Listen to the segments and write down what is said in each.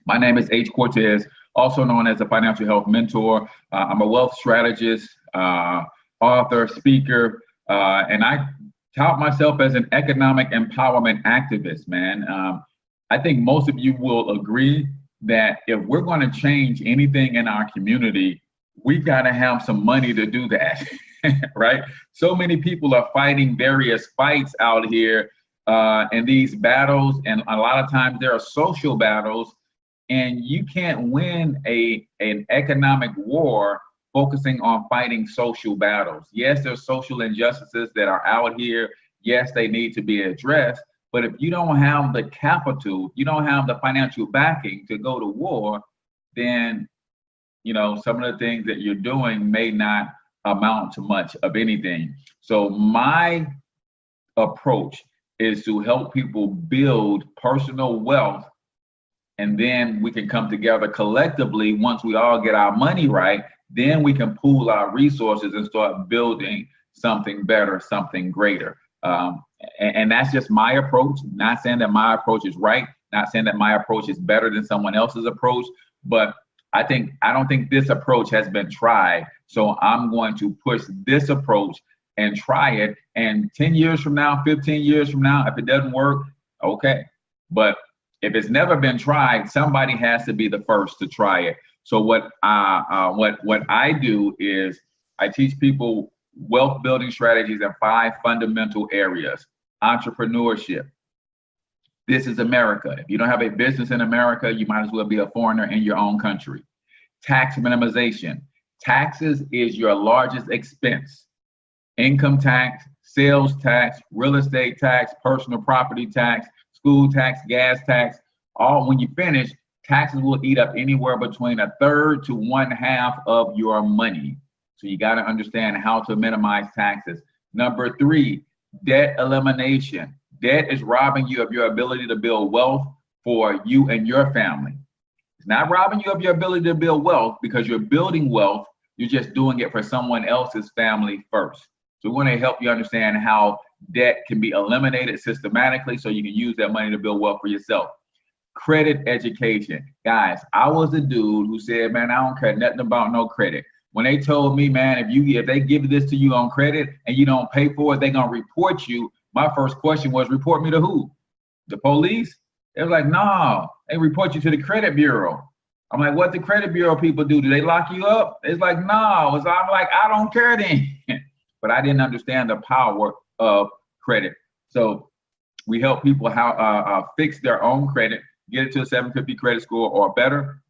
My name is H. Cortez, also known as a financial health mentor. I'm a wealth strategist, author, speaker, and I tout myself as an economic empowerment activist, man. I think most of you will agree that if we're going to change anything in our community, we got to have some money to do that, right? So many people are fighting various fights out here in these battles, and a lot of times there are social battles, and you can't win an economic war focusing on fighting social battles. Yes, there's social injustices that are out here. Yes, they need to be addressed. But if you don't have the capital, you don't have the financial backing to go to war, then some of the things that you're doing may not amount to much of anything. So my approach is to help people build personal wealth, and then we can come together collectively. Once we all get our money right, then we can pool our resources and start building something better, something greater. And that's just my approach. Not saying that my approach is right, not saying that my approach is better than someone else's approach, but I don't think this approach has been tried. So I'm going to push this approach and try it. And 10 years from now, 15 years from now, if it doesn't work, okay. But if it's never been tried, somebody has to be the first to try it. So what I do is I teach people wealth building strategies in 5 fundamental areas. Entrepreneurship. This is America. If you don't have a business in America, you might as well be a foreigner in your own country. Tax minimization. Taxes is your largest expense. Income tax, sales tax, real estate tax, personal property tax, school tax, gas tax. All when you finish, taxes will eat up anywhere between 1/3 to 1/2 of your money. So you got to understand how to minimize taxes. Number 3, debt elimination. Debt is robbing you of your ability to build wealth for you and your family. It's not robbing you of your ability to build wealth because you're building wealth. You're just doing it for someone else's family first. So we want to help you understand how debt can be eliminated systematically so you can use that money to build wealth for yourself. Credit education. Guys, I was a dude who said, man, I don't care nothing about no credit. When they told me, man, if they give this to you on credit and you don't pay for it, they're going to report you. My first question was, report me to who? The police? They was like, no, they report you to the credit bureau. I'm like, what the credit bureau people do? Do they lock you up? It's like, no. So I'm like, I don't care then. But I didn't understand the power of credit. So we help people fix their own credit, get it to a 750 credit score or better.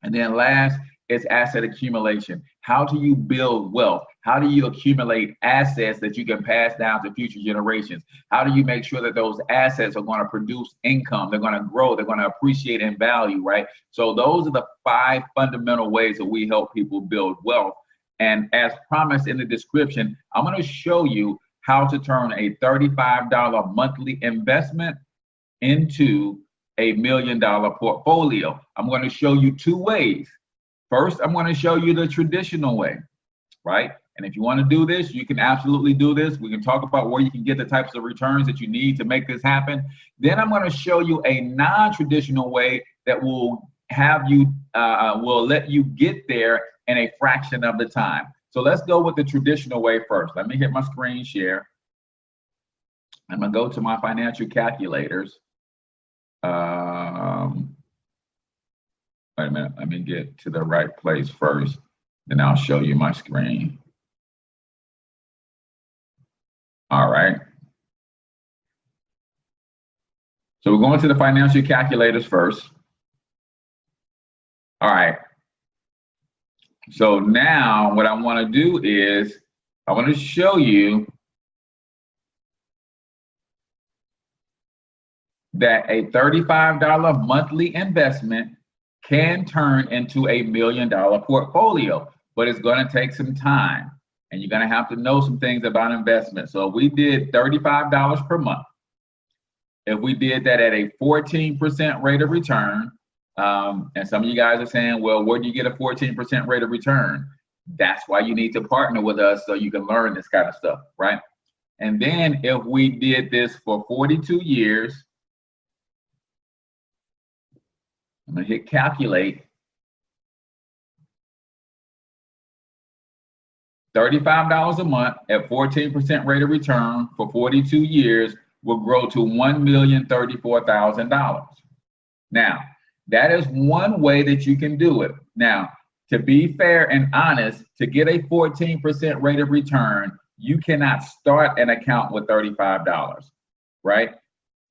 And then last is asset accumulation. How do you build wealth? How do you accumulate assets that you can pass down to future generations? How do you make sure that those assets are going to produce income? They're going to grow. They're going to appreciate in value, right? So those are the 5 fundamental ways that we help people build wealth. And as promised in the description, I'm going to show you how to turn a $35 monthly investment into a $1 million portfolio. I'm going to show you 2 ways. First, I'm going to show you the traditional way, right? And if you want to do this, you can absolutely do this. We can talk about where you can get the types of returns that you need to make this happen. Then I'm going to show you a non-traditional way that will will let you get there in a fraction of the time. So let's go with the traditional way first. Let me hit my screen share. I'm going to go to my financial calculators. Wait a minute, let me get to the right place first, then I'll show you my screen. All right. So we're going to the financial calculators first. All right. So now what I want to do is I want to show you that a $35 monthly investment can turn into a $1 million portfolio, but it's going to take some time and you're going to have to know some things about investment. So we did $35 per month. If we did that at a 14% rate of return, and some of you guys are saying, well, where do you get a 14% rate of return? That's why you need to partner with us so you can learn this kind of stuff, right? And then if we did this for 42 years, I'm going to hit calculate. $35 a month at 14% rate of return for 42 years will grow to $1,034,000. Now, that is one way that you can do it. Now, to be fair and honest, to get a 14% rate of return, you cannot start an account with $35, right?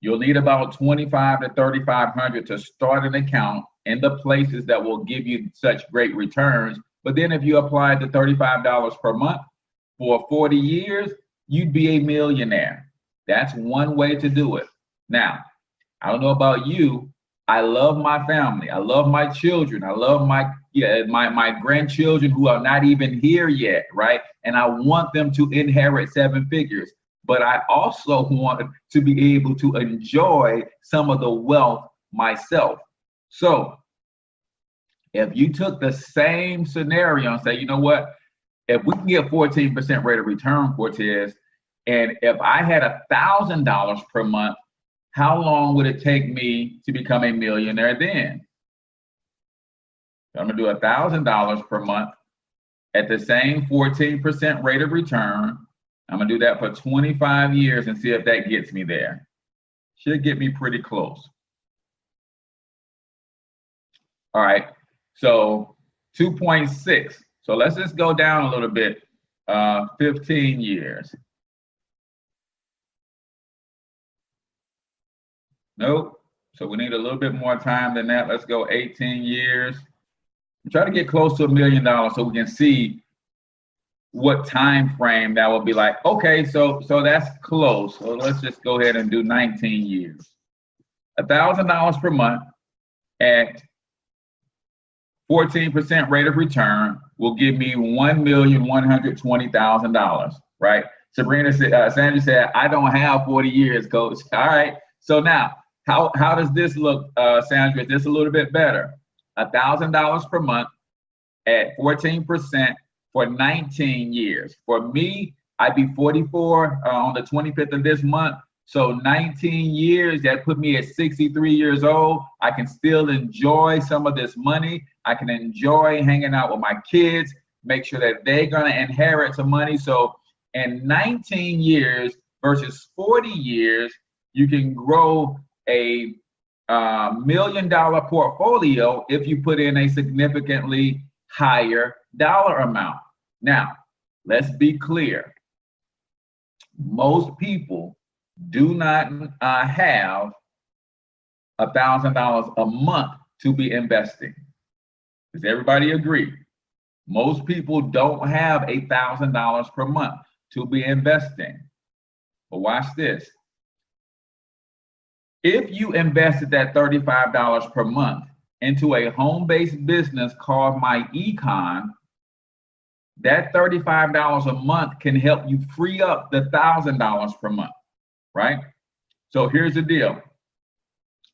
You'll need about $2,500 to $3,500 to start an account in the places that will give you such great returns. But then if you applied the $35 per month for 40 years, you'd be a millionaire. That's one way to do it. Now, I don't know about you. I love my family. I love my children. I love my grandchildren who are not even here yet, right? And I want them to inherit seven figures. But I also want to be able to enjoy some of the wealth myself. So if you took the same scenario and say, you know what, if we can get 14% rate of return, Cortez, and if I had $1,000 per month, how long would it take me to become a millionaire then? I'm gonna do $1,000 per month at the same 14% rate of return. I'm gonna do that for 25 years and see if that gets me there. Should get me pretty close. All right, so 2.6. So let's just go down a little bit, 15 years. Nope, so we need a little bit more time than that. Let's go 18 years. Try to get close to $1 million so we can see what time frame that will be like. Okay, so that's close. So let's just go ahead and do 19 years. $1,000 per month at 14% rate of return will give me $1,120,000, right? Sabrina said, Sandra said, I don't have 40 years, coach. All right, so now, how does this look, Sandra? Is this a little bit better? $1,000 per month at 14% for 19 years. For me, I'd be 44 on the 25th of this month. So 19 years, that put me at 63 years old. I can still enjoy some of this money. I can enjoy hanging out with my kids, make sure that they're gonna inherit some money. So in 19 years versus 40 years, you can grow a $1 million portfolio if you put in a significantly higher dollar amount. Now, let's be clear. Most people do not have $1,000 a month to be investing. Does everybody agree? Most people don't have $1,000 per month to be investing. But watch this. If you invested that $35 per month into a home-based business called My Econ, that $35 a month can help you free up the $1,000 per month, right? So here's the deal.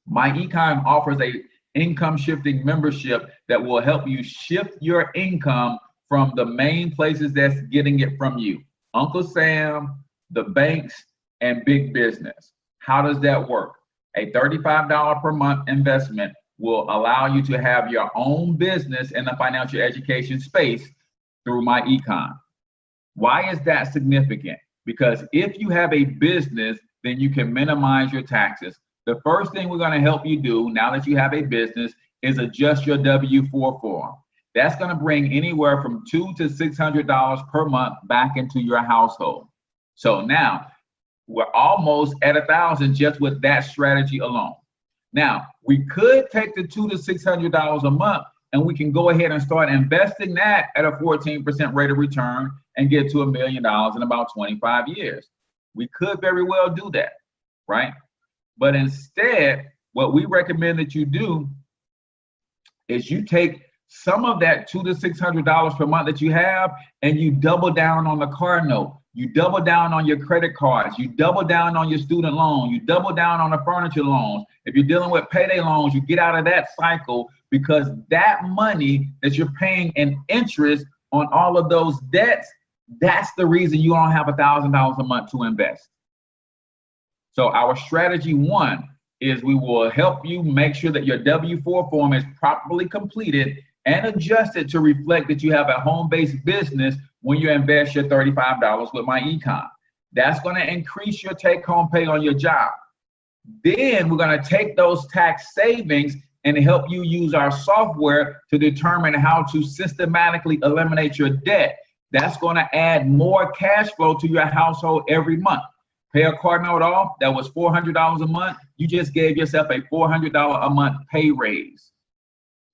My Econ offers a income shifting membership that will help you shift your income from the main places that's getting it from you. Uncle Sam, the banks, and big business. How does that work? A $35 per month investment will allow you to have your own business in the financial education space through My Econ. Why is that significant? Because if you have a business, then you can minimize your taxes. The first thing we're going to help you do now that you have a business is adjust your W-4 form. That's going to bring anywhere from $200 to $600 per month back into your household. So now we're almost at 1,000 just with that strategy alone. Now we could take the $200 to $600 a month and we can go ahead and start investing that at a 14% rate of return and get to $1 million in about 25 years. We could very well do that, right? But instead, what we recommend that you do is you take some of that $200 to $600 per month that you have and you double down on the car note. You double down on your credit cards. You double down on your student loan. You double down on the furniture loans. If you're dealing with payday loans, you get out of that cycle because that money that you're paying in interest on all of those debts, that's the reason you don't have $1,000 a month to invest. So our strategy one is we will help you make sure that your W-4 form is properly completed and adjusted to reflect that you have a home-based business when you invest your $35 with my econ. That's going to increase your take-home pay on your job. Then we're going to take those tax savings and help you use our software to determine how to systematically eliminate your debt. That's going to add more cash flow to your household every month. Pay a car note off, that was $400 a month. You just gave yourself a $400 a month pay raise,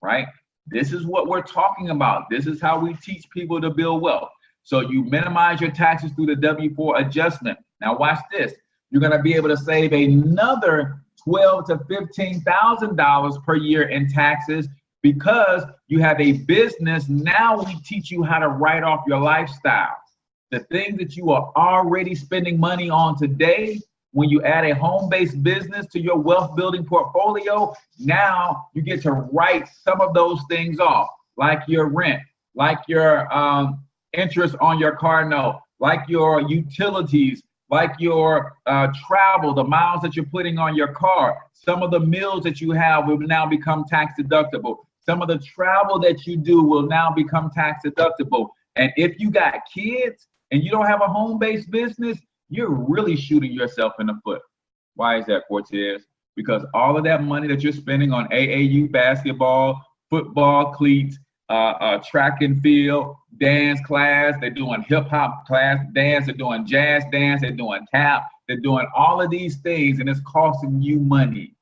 right? This is what we're talking about. This is how we teach people to build wealth. So you minimize your taxes through the W-4 adjustment. Now watch this. You're going to be able to save another $12,000 to $15,000 per year in taxes because you have a business. Now we teach you how to write off your lifestyle. The things that you are already spending money on today, when you add a home-based business to your wealth building portfolio, now you get to write some of those things off, like your rent, like your interest on your car note, like your utilities, like your travel, the miles that you're putting on your car. Some of the meals that you have will now become tax deductible. Some of the travel that you do will now become tax deductible. And if you got kids and you don't have a home-based business, you're really shooting yourself in the foot. Why is that, Cortez? Because all of that money that you're spending on AAU basketball, football cleats, track and field, dance class, they're doing hip hop class dance, they're doing jazz dance, they're doing tap, they're doing all of these things, and it's costing you money.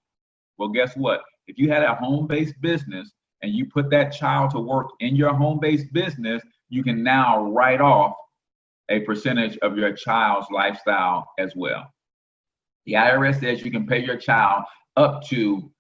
Well, guess what? If you had a home-based business and you put that child to work in your home-based business, you can now write off a percentage of your child's lifestyle as well. The IRS says you can pay your child up to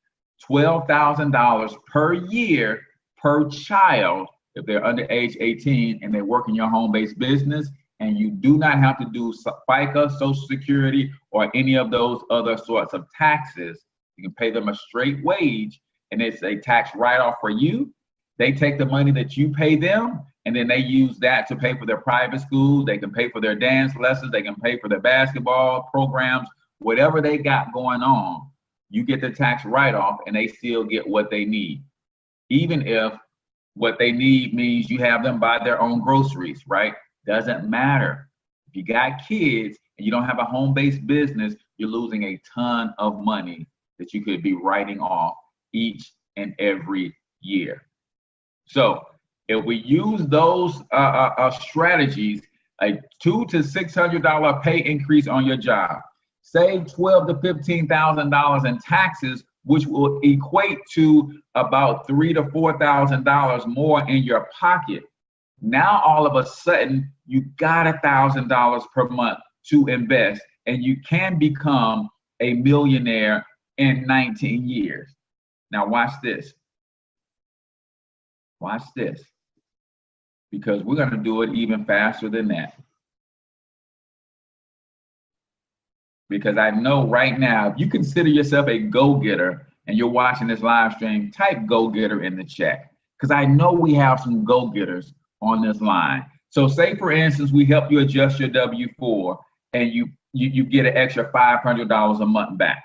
$12,000 per year per child if they're under age 18 and they work in your home-based business, and you do not have to do FICA, Social Security, or any of those other sorts of taxes. You can pay them a straight wage, and it's a tax write-off for you. They take the money that you pay them, and then they use that to pay for their private schools. They can pay for their dance lessons. They can pay for their basketball programs, whatever they got going on. You get the tax write-off, and they still get what they need. Even if what they need means you have them buy their own groceries, right? Doesn't matter. If you got kids and you don't have a home-based business, you're losing a ton of money that you could be writing off each and every year. So if we use those strategies, a $200 to $600 pay increase on your job, save $12,000 to $15,000 in taxes, which will equate to about $3,000 to $4,000 more in your pocket. Now all of a sudden you got $1,000 per month to invest, and you can become a millionaire in 19 years. Now watch this. Watch this, because we're going to do it even faster than that. Because I know right now, if you consider yourself a go-getter and you're watching this live stream, type go-getter in the chat, because I know we have some go-getters on this line. So say, for instance, we help you adjust your W-4 and you get an extra $500 a month back.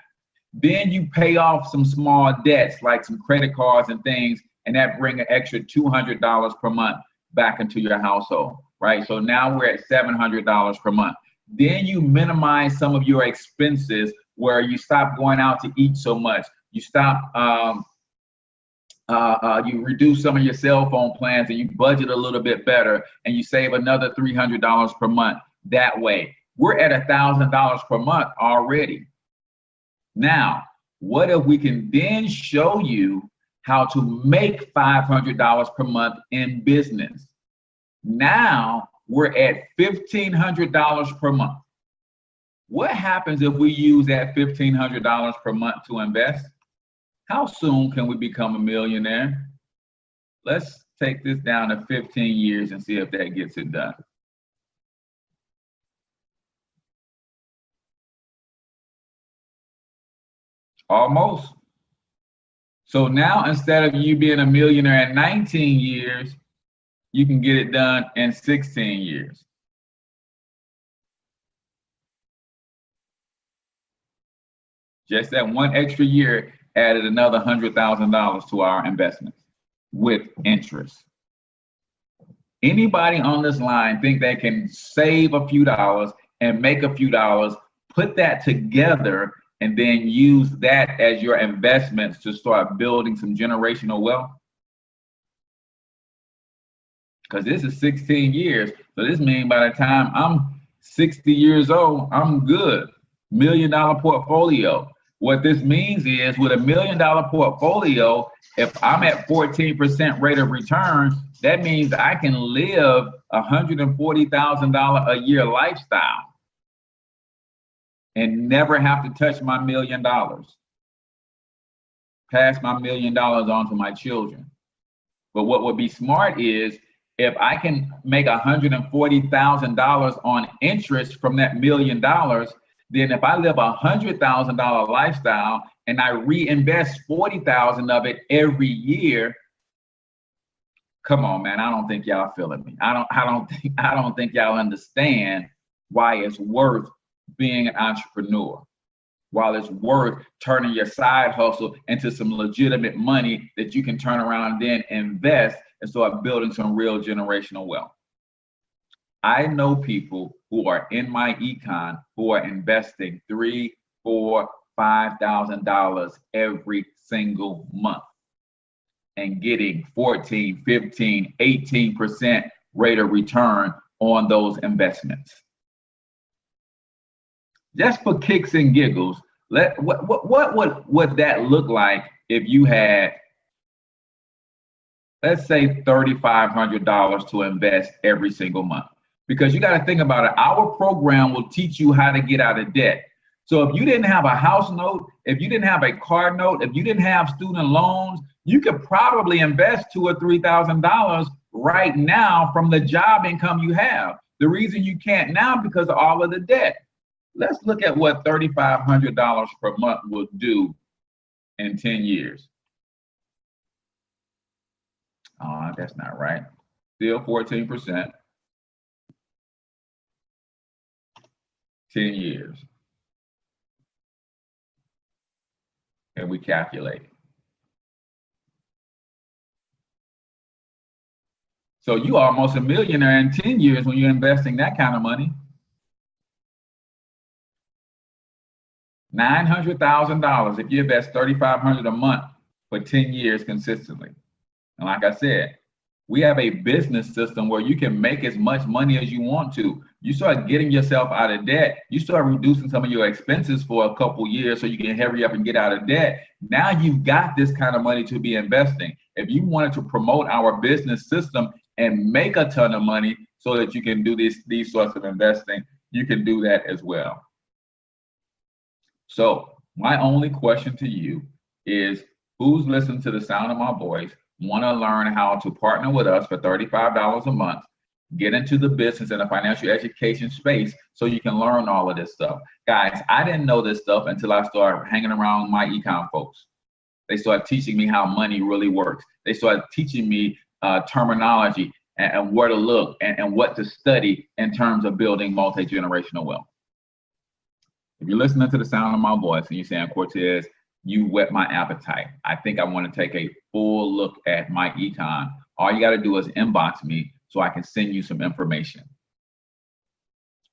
Then you pay off some small debts like some credit cards and things, and that bring an extra $200 per month back into your household, right? So now we're at $700 per month. Then you minimize some of your expenses where you stop going out to eat so much. You stop, you reduce some of your cell phone plans, and you budget a little bit better, and you save another $300 per month that way. We're at $1,000 per month already. Now, what if we can then show you how to make $500 per month in business? Now we're at $1,500 per month. What happens if we use that $1,500 per month to invest? How soon can we become a millionaire? Let's take this down to 15 years and see if that gets it done. Almost. So now, instead of you being a millionaire in 19 years, you can get it done in 16 years. Just that one extra year added another $100,000 to our investments with interest. Anybody on this line think they can save a few dollars and make a few dollars, put that together, and then use that as your investments to start building some generational wealth? Because this is 16 years. So this means by the time I'm 60 years old, I'm good. $1 million portfolio. What this means is with $1 million portfolio, if I'm at 14% rate of return, that means I can live $140,000 a year lifestyle and never have to touch my $1 million. Pass my $1 million on to my children. But what would be smart is if I can make $140,000 on interest from that $1 million, then if I live $100,000 lifestyle and I reinvest 40,000 of it every year, come on, man, I don't think y'all feeling me. I don't think y'all understand why it's worth being an entrepreneur. While it's worth turning your side hustle into some legitimate money that you can turn around and then invest and start building some real generational wealth. I know people who are in my econ who are investing $3,000, $4,000, $5,000 every single month and getting 14, 15, 18% rate of return on those investments. Just for kicks and giggles, what would that look like if you had, let's say, $3,500 to invest every single month? Because you got to think about it. Our program will teach you how to get out of debt. So if you didn't have a house note, if you didn't have a car note, if you didn't have student loans, you could probably invest $2,000 or $3,000 right now from the job income you have. The reason you can't now because of all of the debt. Let's look at what $3,500 per month will do in 10 years. Oh, that's not right. Still 14%. 10 years. And we calculate it. So you are almost a millionaire in 10 years when you're investing that kind of money. $900,000 if you invest $3,500 a month for 10 years consistently. And like I said, we have a business system where you can make as much money as you want to. You start getting yourself out of debt. You start reducing some of your expenses for a couple years so you can hurry up and get out of debt. Now you've got this kind of money to be investing. If you wanted to promote our business system and make a ton of money so that you can do these sorts of investing, you can do that as well. So my only question to you is, who's listening to the sound of my voice, want to learn how to partner with us for $35 a month, get into the business and the financial education space so you can learn all of this stuff. Guys, I didn't know this stuff until I started hanging around my econ folks. They started teaching me how money really works. They started teaching me terminology and where to look and what to study in terms of building multi-generational wealth. If you're listening to the sound of my voice and you're saying, Cortez, you whet my appetite, I think I want to take a full look at my econ, all you got to do is inbox me so I can send you some information.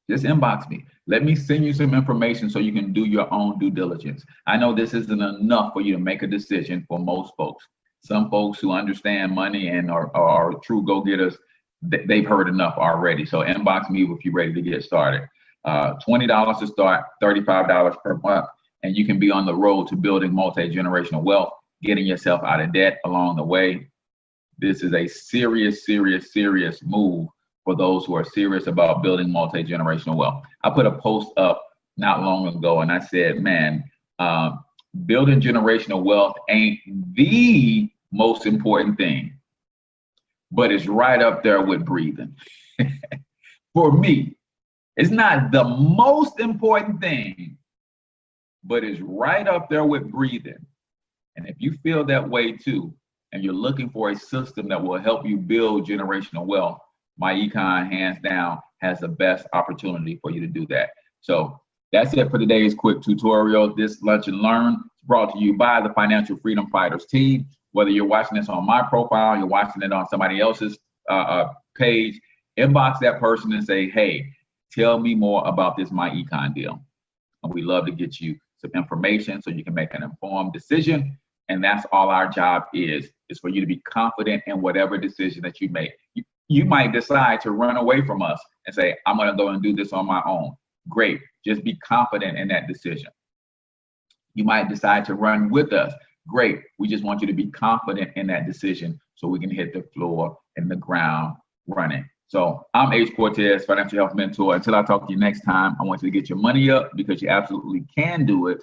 Just inbox me. Let me send you some information so you can do your own due diligence. I know this isn't enough for you to make a decision for most folks. Some folks who understand money and are true go-getters, they've heard enough already. So inbox me if you're ready to get started. $20 to start, $35 per month, and you can be on the road to building multi-generational wealth, getting yourself out of debt along the way. This is a serious, serious, serious move for those who are serious about building multi-generational wealth. I put a post up not long ago and I said, man, building generational wealth ain't the most important thing, but it's right up there with breathing. For me, it's not the most important thing, but it's right up there with breathing. And if you feel that way too, and you're looking for a system that will help you build generational wealth, my econ hands down has the best opportunity for you to do that. So That's it for today's quick tutorial. This Lunch and Learn is brought to you by the Financial Freedom Fighters team. Whether you're watching this on my profile, you're watching it on somebody else's page, inbox that person and say, hey, tell me more about this My Econ deal. And we love to get you some information so you can make an informed decision. And that's all our job is for you to be confident in whatever decision that you make. You might decide to run away from us and say, I'm going to go and do this on my own. Great. Just be confident in that decision. You might decide to run with us. Great. We just want you to be confident in that decision so we can hit the floor and the ground running. So I'm Ace Cortez, Financial Health Mentor. Until I talk to you next time, I want you to get your money up because you absolutely can do it.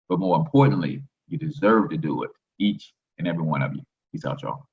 But more importantly, you deserve to do it, each and every one of you. Peace out, y'all.